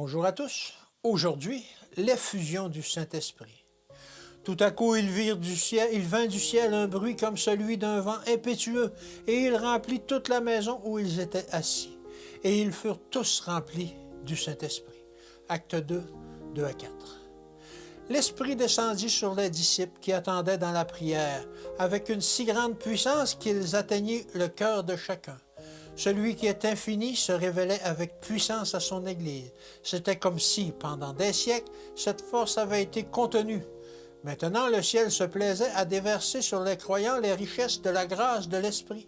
Bonjour à tous. Aujourd'hui, l'effusion du Saint-Esprit. Tout à coup, il vint du ciel un bruit comme celui d'un vent impétueux, et il remplit toute la maison où ils étaient assis. Et ils furent tous remplis du Saint-Esprit. Acte 2, 2 à 4. L'Esprit descendit sur les disciples qui attendaient dans la prière, avec une si grande puissance qu'ils atteignaient le cœur de chacun. Celui qui est infini se révélait avec puissance à son Église. C'était comme si, pendant des siècles, cette force avait été contenue. Maintenant, le ciel se plaisait à déverser sur les croyants les richesses de la grâce de l'Esprit.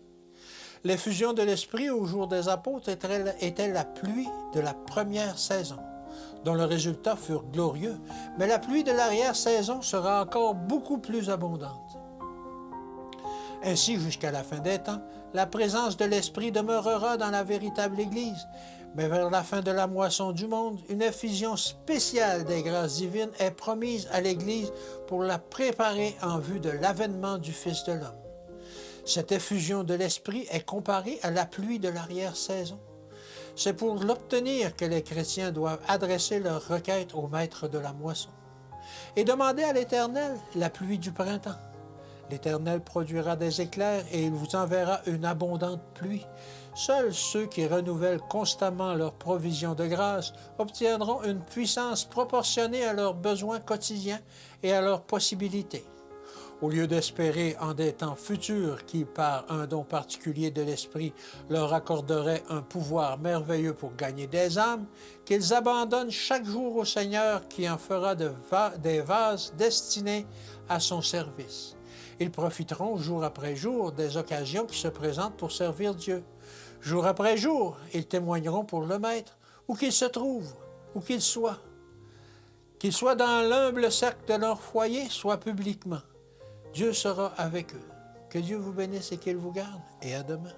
L'effusion de l'Esprit au jour des apôtres était la pluie de la première saison, dont le résultat fut glorieux, mais la pluie de l'arrière-saison sera encore beaucoup plus abondante. Ainsi, jusqu'à la fin des temps, la présence de l'Esprit demeurera dans la véritable Église, mais vers la fin de la moisson du monde, une effusion spéciale des grâces divines est promise à l'Église pour la préparer en vue de l'avènement du Fils de l'homme. Cette effusion de l'Esprit est comparée à la pluie de l'arrière-saison. C'est pour l'obtenir que les chrétiens doivent adresser leur requête au maître de la moisson et demander à l'Éternel la pluie du printemps. L'Éternel produira des éclairs et il vous enverra une abondante pluie. Seuls ceux qui renouvellent constamment leurs provisions de grâce obtiendront une puissance proportionnée à leurs besoins quotidiens et à leurs possibilités. Au lieu d'espérer en des temps futurs qui, par un don particulier de l'Esprit, leur accorderait un pouvoir merveilleux pour gagner des âmes, qu'ils abandonnent chaque jour au Seigneur qui en fera des vases destinés à son service. Ils profiteront jour après jour des occasions qui se présentent pour servir Dieu. Jour après jour, ils témoigneront pour le Maître, où qu'il se trouve, où qu'il soit. Qu'ils soient dans l'humble cercle de leur foyer, soit publiquement. Dieu sera avec eux. Que Dieu vous bénisse et qu'il vous garde, et à demain.